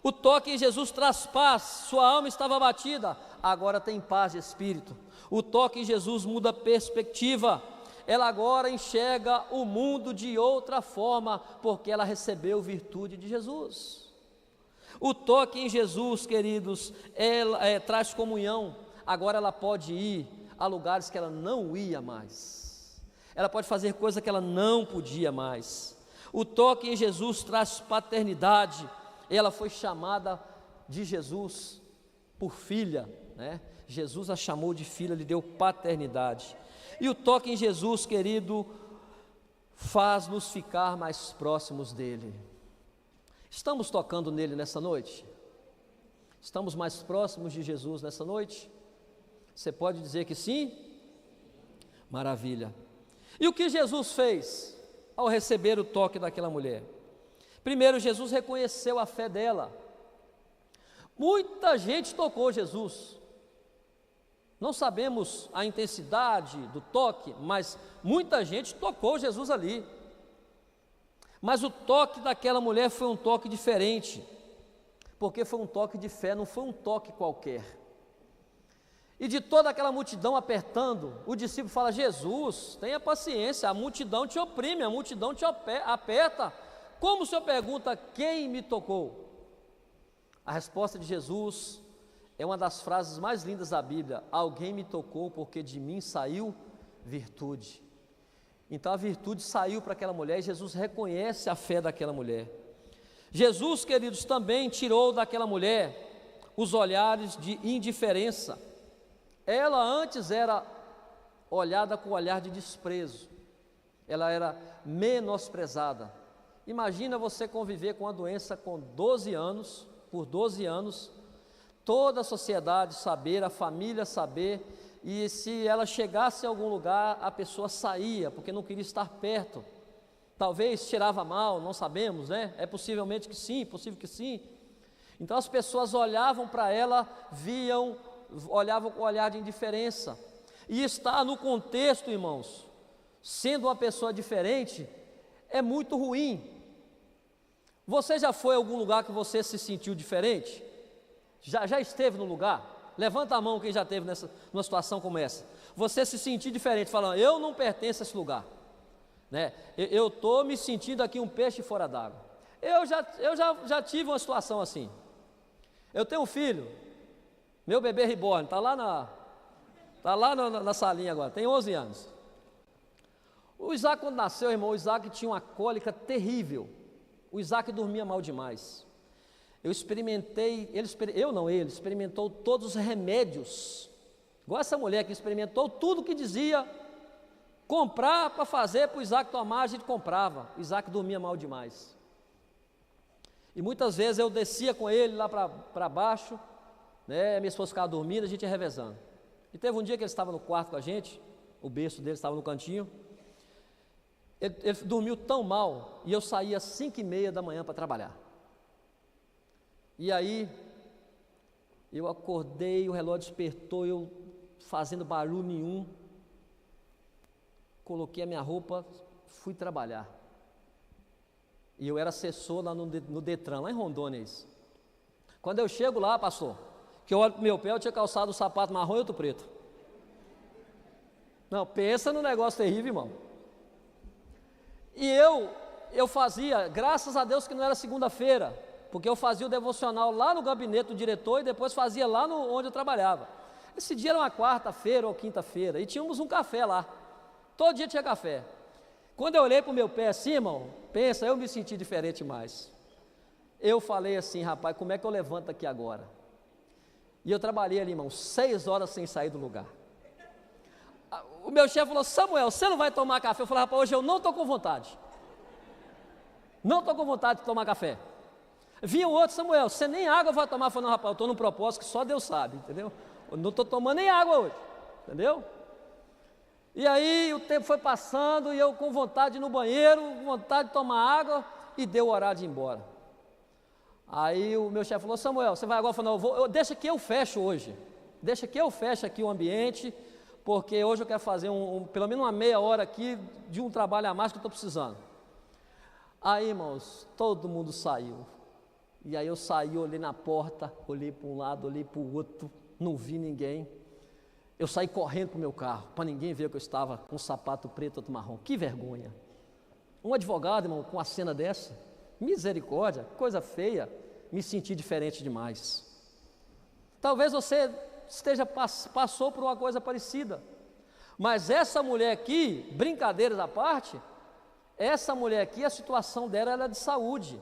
A: O toque em Jesus traz paz, sua alma estava abatida, agora tem paz de espírito. O toque em Jesus muda a perspectiva, ela agora enxerga o mundo de outra forma, porque ela recebeu virtude de Jesus. O toque em Jesus, queridos, traz comunhão, agora ela pode ir a lugares que ela não ia mais. Ela pode fazer coisa que ela não podia mais. O toque em Jesus traz paternidade. Ela foi chamada de Jesus por filha, né? Jesus a chamou de filha, lhe deu paternidade. E o toque em Jesus, querido, faz-nos ficar mais próximos dele. Estamos tocando nele nessa noite? Estamos mais próximos de Jesus nessa noite? Você pode dizer que sim? Maravilha. E o que Jesus fez ao receber o toque daquela mulher? Primeiro, Jesus reconheceu a fé dela. Muita gente tocou Jesus. Não sabemos a intensidade do toque, mas muita gente tocou Jesus ali. Mas o toque daquela mulher foi um toque diferente, porque foi um toque de fé, não foi um toque qualquer. E de toda aquela multidão apertando, o discípulo fala: Jesus, tenha paciência, a multidão te oprime, a multidão te aperta. Como o Senhor pergunta, quem me tocou? A resposta de Jesus é uma das frases mais lindas da Bíblia: alguém me tocou porque de mim saiu virtude. Então a virtude saiu para aquela mulher e Jesus reconhece a fé daquela mulher. Jesus, queridos, também tirou daquela mulher os olhares de indiferença. Ela antes era olhada com olhar de desprezo, ela era menosprezada. Imagina você conviver com a doença com 12 anos, por 12 anos, toda a sociedade saber, a família saber, e se ela chegasse a algum lugar, a pessoa saía, porque não queria estar perto. Talvez cheirava mal, não sabemos, né? É possivelmente que sim, possível que sim. Então as pessoas olhavam para ela, olhavam com olhar de indiferença. E estar no contexto, irmãos, sendo uma pessoa diferente, é muito ruim. Você já foi a algum lugar que você se sentiu diferente? Já esteve no lugar? Levanta a mão quem já teve numa situação como essa. Você se sentir diferente, falando, eu não pertenço a esse lugar, né? Eu estou me sentindo aqui um peixe fora d'água. Eu já tive uma situação assim. Eu tenho um filho, meu bebê reborn, está lá na salinha agora, tem 11 anos. O Isaac, quando nasceu, irmão, o Isaac tinha uma cólica terrível. O Isaac dormia mal demais. Eu experimentei, ele experimentou todos os remédios, igual essa mulher que experimentou tudo que dizia comprar para fazer para o Isaac tomar, a gente comprava. O Isaac dormia mal demais. E muitas vezes eu descia com ele lá para baixo, né? Minha esposa ficava dormindo, a gente ia revezando. E teve um dia que ele estava no quarto com a gente, o berço dele estava no cantinho. Ele dormiu tão mal, e eu saía às 5h30 da manhã para trabalhar. E aí, eu acordei, o relógio despertou, eu fazendo barulho nenhum, coloquei a minha roupa, fui trabalhar. E eu era assessor lá no Detran, lá em Rondônia isso. Quando eu chego lá, pastor, que eu olho pro meu pé, eu tinha calçado o sapato marrom e outro preto. Não, pensa no negócio terrível, irmão. E eu fazia, graças a Deus que não era segunda-feira, porque eu fazia o devocional lá no gabinete do diretor e depois fazia lá onde eu trabalhava. Esse dia era uma quarta-feira ou quinta-feira, e tínhamos um café lá. Todo dia tinha café. Quando eu olhei para o meu pé assim, irmão, pensa, eu me senti diferente mais. Eu falei assim, rapaz, como é que eu levanto aqui agora? E eu trabalhei ali, irmão, 6 horas sem sair do lugar. O meu chefe falou, Samuel, você não vai tomar café? Eu falei, rapaz, hoje eu não estou com vontade. Não estou com vontade de tomar café. Vinha o outro, Samuel, você nem água vai tomar? Eu falei, não, rapaz, eu estou num propósito que só Deus sabe, entendeu? Eu não estou tomando nem água hoje, entendeu? E aí o tempo foi passando e eu com vontade de ir no banheiro, com vontade de tomar água, e deu o horário de ir embora. Aí o meu chefe falou, Samuel, você vai agora? Eu falei, não, deixa que eu fecho hoje, deixa que eu feche aqui o ambiente, porque hoje eu quero fazer pelo menos uma meia hora aqui de um trabalho a mais que eu estou precisando. Aí, irmãos, todo mundo saiu. E aí eu saí, olhei na porta, olhei para um lado, olhei para o outro, não vi ninguém. Eu saí correndo para o meu carro, para ninguém ver que eu estava com um sapato preto, outro marrom. Que vergonha. Um advogado, irmão, com uma cena dessa, misericórdia, coisa feia, me senti diferente demais. Talvez você passou por uma coisa parecida, mas essa mulher aqui, brincadeiras à parte, essa mulher aqui, a situação dela era de saúde.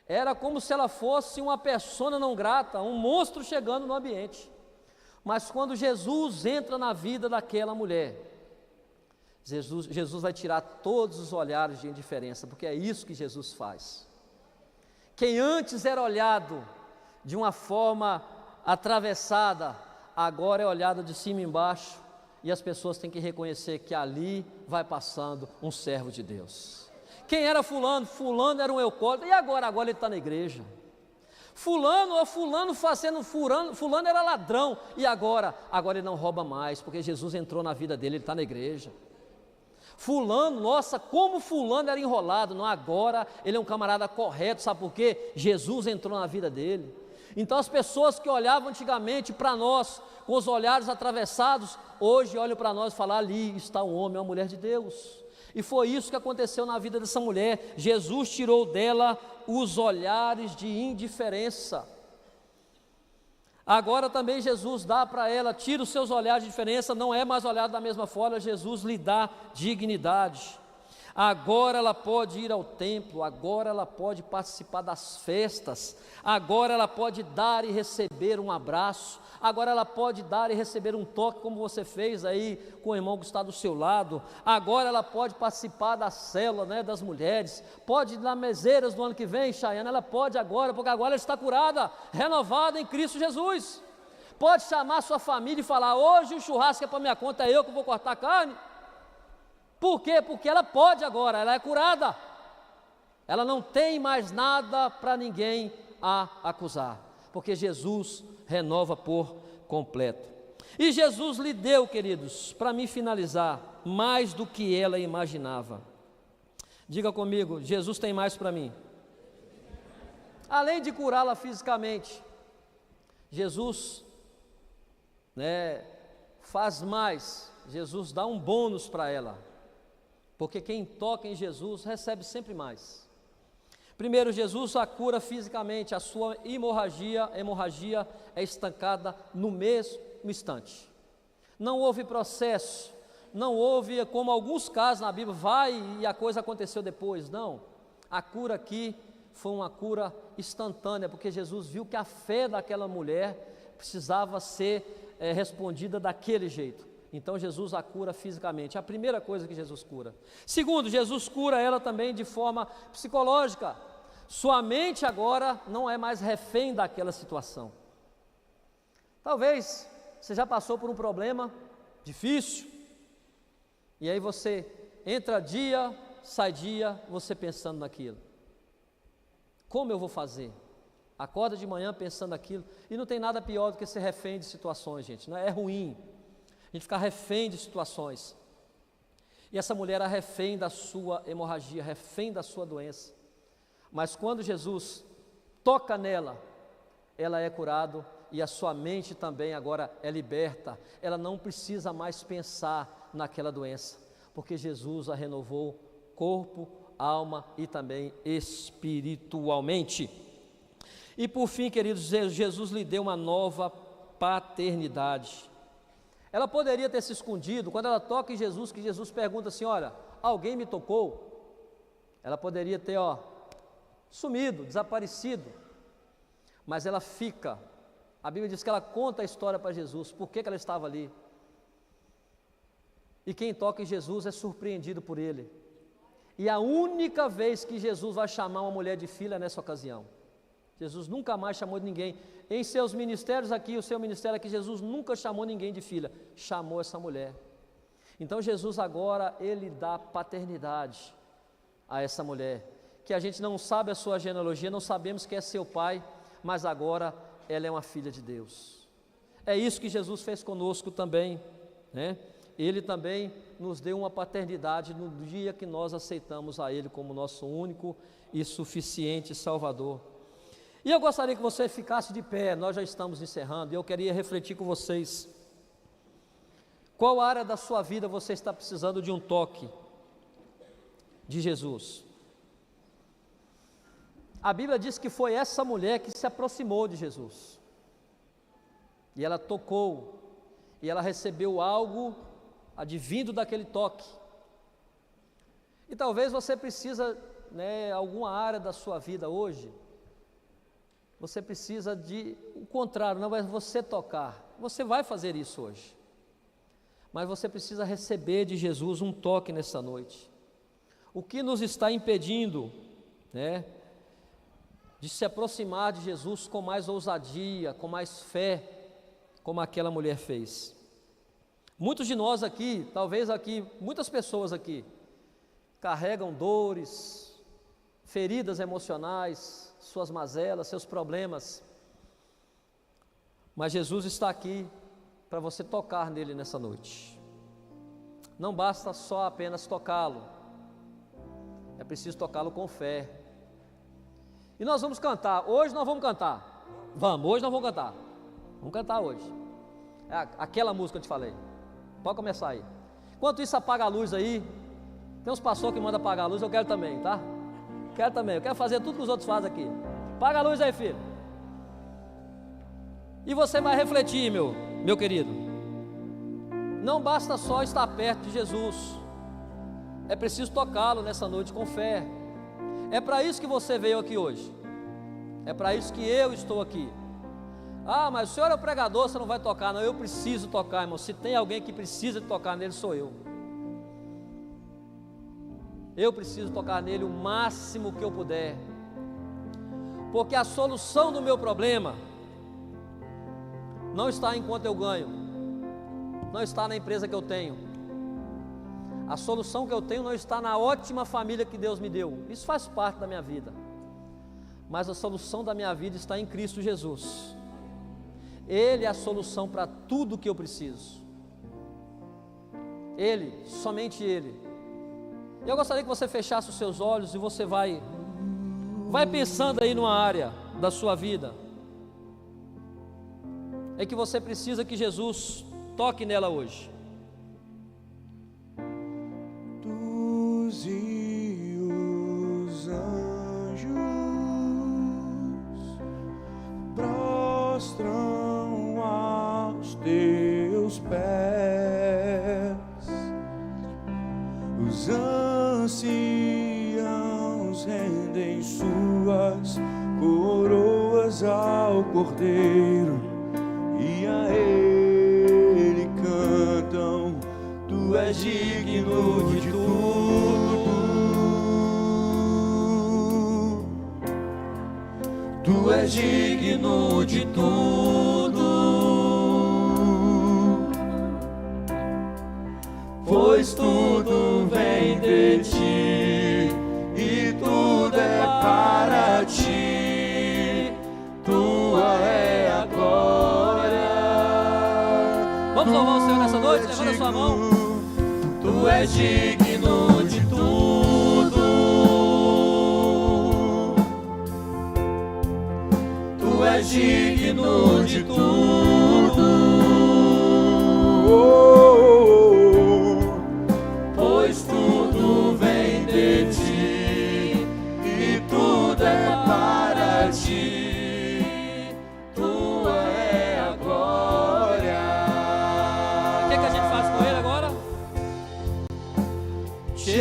A: Era como se ela fosse uma persona não grata, um monstro chegando no ambiente. Mas quando Jesus entra na vida daquela mulher, Jesus vai tirar todos os olhares de indiferença, porque é isso que Jesus faz. Quem antes era olhado de uma forma atravessada, agora é olhado de cima e embaixo, e as pessoas têm que reconhecer que ali vai passando um servo de Deus. Quem era fulano? Fulano era um eucólatra, e agora? Agora ele está na igreja. Fulano era ladrão, e agora ele não rouba mais, porque Jesus entrou na vida dele, ele está na igreja. Fulano, nossa, como fulano era enrolado, não, agora ele é um camarada correto, sabe por quê? Jesus entrou na vida dele. Então as pessoas que olhavam antigamente para nós, com os olhares atravessados, hoje olham para nós e falam, ali está um homem, uma mulher de Deus. E foi isso que aconteceu na vida dessa mulher. Jesus tirou dela os olhares de indiferença. Agora também Jesus dá para ela, tira os seus olhares de indiferença, não é mais olhado da mesma forma, Jesus lhe dá dignidade. Agora ela pode ir ao templo, agora ela pode participar das festas, agora ela pode dar e receber um abraço, agora ela pode dar e receber um toque, como você fez aí com o irmão que está do seu lado. Agora ela pode participar da célula, né, das mulheres, pode ir na meseiras no ano que vem, Chayana, ela pode agora, porque agora ela está curada, renovada em Cristo Jesus. Pode chamar sua família e falar, hoje o churrasco é para minha conta, é eu que vou cortar a carne. Por quê? Porque ela pode agora, ela é curada, ela não tem mais nada para ninguém a acusar, porque Jesus renova por completo. E Jesus lhe deu, queridos, para me finalizar, mais do que ela imaginava. Diga comigo, Jesus tem mais para mim. Além de curá-la fisicamente, Jesus né, faz mais, Jesus dá um bônus para ela, porque quem toca em Jesus recebe sempre mais. Primeiro, Jesus a cura fisicamente, a sua hemorragia é estancada no mesmo instante. Não houve processo, não houve como alguns casos na Bíblia, vai e a coisa aconteceu depois, não. A cura aqui foi uma cura instantânea, porque Jesus viu que a fé daquela mulher precisava ser respondida daquele jeito. Então Jesus a cura fisicamente, é a primeira coisa que Jesus cura. Segundo, Jesus cura ela também de forma psicológica. Sua mente agora não é mais refém daquela situação. Talvez você já passou por um problema difícil, e aí você entra dia, sai dia, você pensando naquilo. Como eu vou fazer? Acorda de manhã pensando naquilo, e não tem nada pior do que ser refém de situações, gente, não é ruim. A gente ficar refém de situações. E essa mulher era refém da sua hemorragia, refém da sua doença. Mas quando Jesus toca nela, ela é curada e a sua mente também agora é liberta. Ela não precisa mais pensar naquela doença, porque Jesus a renovou corpo, alma e também espiritualmente. E por fim, queridos, Jesus lhe deu uma nova paternidade. Ela poderia ter se escondido, quando ela toca em Jesus, que Jesus pergunta assim, olha, alguém me tocou? Ela poderia ter, sumido, desaparecido, mas ela fica. A Bíblia diz que ela conta a história para Jesus, por que ela estava ali. E quem toca em Jesus é surpreendido por ele. E a única vez que Jesus vai chamar uma mulher de filha é nessa ocasião. Jesus nunca mais chamou de ninguém. Em seus ministérios aqui, o seu ministério aqui, Jesus nunca chamou ninguém de filha, chamou essa mulher. Então Jesus agora, ele dá paternidade a essa mulher, que a gente não sabe a sua genealogia, não sabemos quem é seu pai, mas agora ela é uma filha de Deus. É isso que Jesus fez conosco também, né? Ele também nos deu uma paternidade no dia que nós aceitamos a Ele como nosso único e suficiente Salvador. E eu gostaria que você ficasse de pé, nós já estamos encerrando, e eu queria refletir com vocês. Qual área da sua vida você está precisando de um toque de Jesus? A Bíblia diz que foi essa mulher que se aproximou de Jesus, e ela tocou, e ela recebeu algo advindo daquele toque. E talvez você precisa, alguma área da sua vida hoje, você precisa de o contrário, não é você tocar, você vai fazer isso hoje, mas você precisa receber de Jesus um toque nessa noite. O que nos está impedindo, de se aproximar de Jesus com mais ousadia, com mais fé, como aquela mulher fez? Muitos de nós aqui, talvez aqui, muitas pessoas aqui, carregam dores, feridas emocionais, suas mazelas, seus problemas, mas Jesus está aqui para você tocar nele nessa noite. Não basta só apenas tocá-lo, é preciso tocá-lo com fé. E nós vamos cantar, hoje nós vamos cantar, hoje nós vamos cantar hoje, aquela música que eu te falei, pode começar aí. Enquanto isso, apaga a luz aí, tem uns pastores que mandam apagar a luz, eu quero também, tá? Eu quero fazer tudo que os outros fazem aqui. Apaga a luz aí, filho. E você vai refletir, meu querido. Não basta só estar perto de Jesus, é preciso tocá-lo nessa noite com fé. É para isso que você veio aqui hoje, é para isso que eu estou aqui. Ah, mas o senhor é o pregador, você não vai tocar. Não, eu preciso tocar, irmão. Se tem alguém que precisa de tocar nele, sou eu. Eu preciso tocar nele o máximo que eu puder, porque a solução do meu problema não está em quanto eu ganho, não está na empresa que eu tenho. A solução que eu tenho não está na ótima família que Deus me deu, isso faz parte da minha vida, mas a solução da minha vida está em Cristo Jesus. Ele é a solução para tudo que eu preciso. Ele, somente Ele. Eu gostaria que você fechasse os seus olhos e você vai pensando aí numa área da sua vida. é que você precisa que Jesus toque nela hoje.
B: E os anjos prostram aos teus pés, os anciãos rendem suas coroas ao Cordeiro e a Ele cantam: Tu és digno de tudo, Tu és digno de tudo, pois tudo vem de Ti e tudo é para Ti, Tua é a glória.
A: Vamos louvar o Senhor nessa noite? Levanta a sua mão.
B: Tu és digno de tudo, Tu és digno de tudo, pois tudo vem de Ti e tudo é para Ti, Tua é a glória.
A: O que a gente faz com ele agora?
B: Te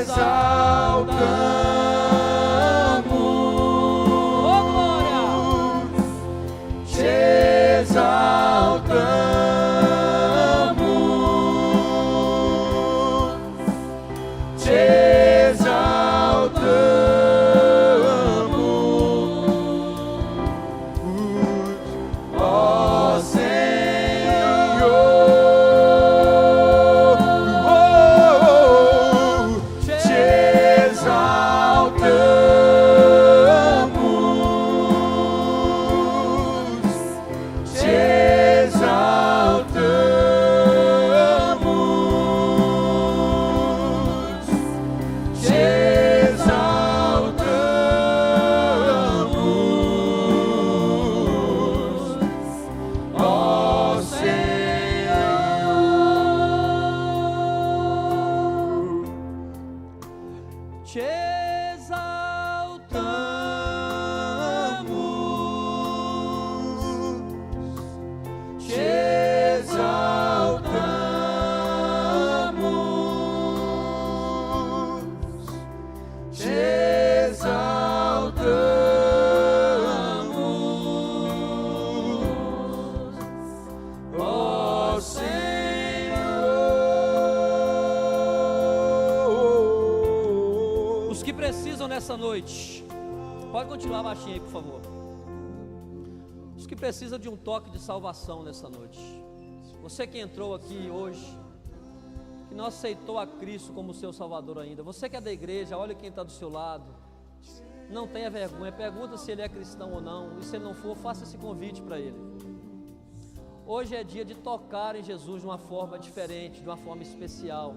B: exaltamos,
A: Oh, glória!
B: te exaltamos, te exaltamos, ó Senhor, te exaltamos, te exaltamos, te exaltamos, ó Senhor. Te exaltamos, te exaltamos, te exaltamos, ó Senhor.
A: Os que precisam nessa noite, pode continuar baixinho aí, por favor. Os que precisam de um toque de salvação nessa noite, você que entrou aqui hoje, que não aceitou a Cristo como seu Salvador ainda, você que é da igreja, olha quem está do seu lado, não tenha vergonha, pergunta se ele é cristão ou não, e se ele não for, faça esse convite para ele. Hoje é dia de tocar em Jesus de uma forma diferente, de uma forma especial,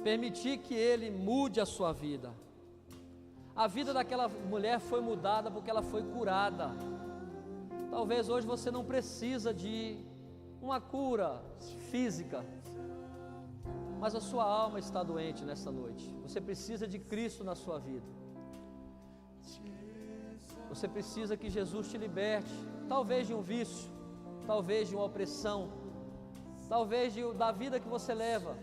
A: permitir que Ele mude a sua vida. A vida daquela mulher foi mudada porque ela foi curada. Talvez hoje você não precisa de uma cura física, mas a sua alma está doente nessa noite. Você precisa de Cristo na sua vida. Você precisa que Jesus te liberte, talvez de um vício, talvez de uma opressão, talvez da vida que você leva.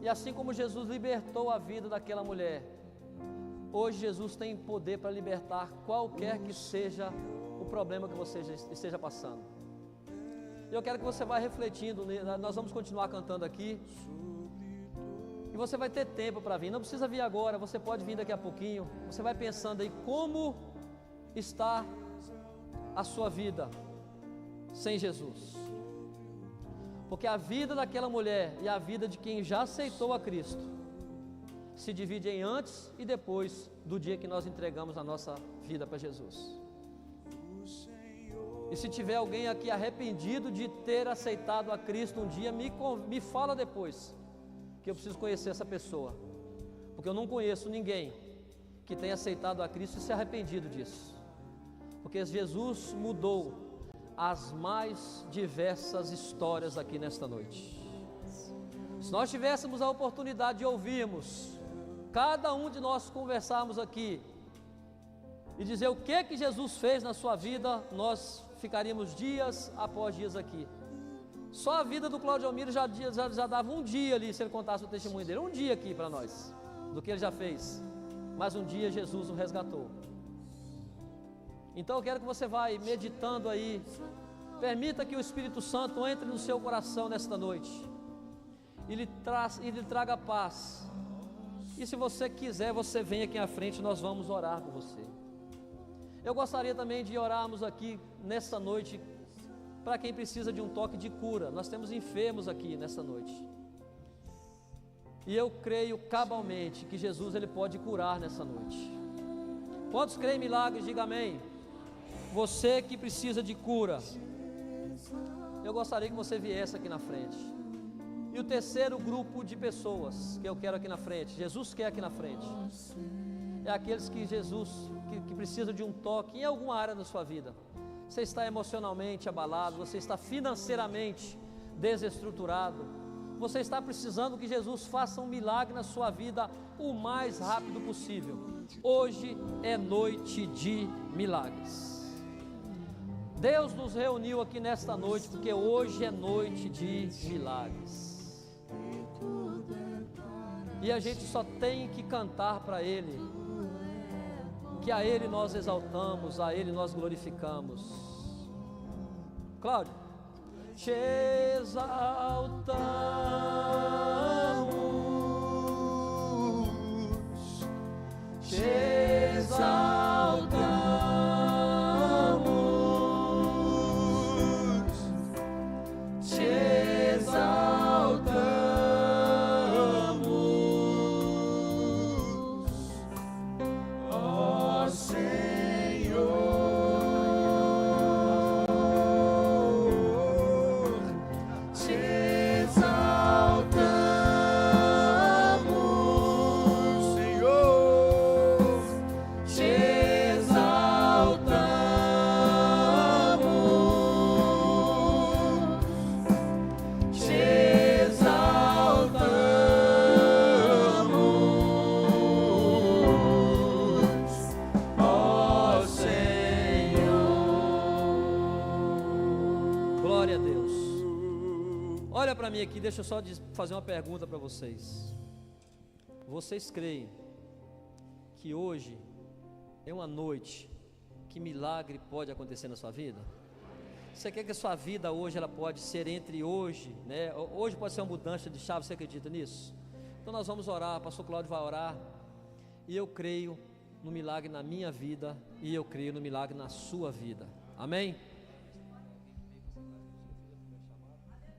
A: E assim como Jesus libertou a vida daquela mulher, hoje Jesus tem poder para libertar qualquer que seja o problema que você esteja passando. Eu quero que você vá refletindo, nós vamos continuar cantando aqui, e você vai ter tempo para vir, não precisa vir agora, você pode vir daqui a pouquinho. Você vai pensando aí como está a sua vida sem Jesus, porque a vida daquela mulher e a vida de quem já aceitou a Cristo se divide em antes e depois do dia que nós entregamos a nossa vida para Jesus. E se tiver alguém aqui arrependido de ter aceitado a Cristo um dia, me fala depois, que eu preciso conhecer essa pessoa, porque eu não conheço ninguém que tenha aceitado a Cristo e se arrependido disso, porque Jesus mudou as mais diversas histórias aqui nesta noite. Se nós tivéssemos a oportunidade de ouvirmos, cada um de nós conversarmos aqui e dizer o que Jesus fez na sua vida, nós ficaríamos dias após dias aqui. Só a vida do Cláudio Almiro já dava um dia ali, se ele contasse o testemunho dele, um dia aqui para nós, do que ele já fez. Mas um dia Jesus o resgatou. Então eu quero que você vá meditando aí, permita que o Espírito Santo entre no seu coração nesta noite, e lhe traga paz. E se você quiser, você vem aqui à frente, nós vamos orar por você. Eu gostaria também de orarmos aqui nessa noite, para quem precisa de um toque de cura. Nós temos enfermos aqui nessa noite, e eu creio cabalmente que Jesus ele pode curar nessa noite. Quantos creem em milagres? Diga amém. Você que precisa de cura, eu gostaria que você viesse aqui na frente. E o terceiro grupo de pessoas que eu quero aqui na frente, Jesus quer aqui na frente, é aqueles que que precisam de um toque em alguma área da sua vida. Você está emocionalmente abalado, você está financeiramente desestruturado, você está precisando que Jesus faça um milagre na sua vida o mais rápido possível. Hoje é noite de milagres. Deus nos reuniu aqui nesta noite porque hoje é noite de milagres. E a gente só tem que cantar para Ele, que a Ele nós exaltamos, a Ele nós glorificamos. Cláudio. Te exaltamos, te exaltamos, te exaltamos, ó Senhor. Olha para mim aqui, deixa eu só fazer uma pergunta para vocês. Vocês creem que hoje é uma noite que milagre pode acontecer na sua vida? Você quer que a sua vida hoje ela pode ser entre hoje, né? Hoje pode ser uma mudança de chave, você acredita nisso? Então nós vamos orar, o pastor Cláudio vai orar, e eu creio no milagre na minha vida, e eu creio no milagre na sua vida, amém?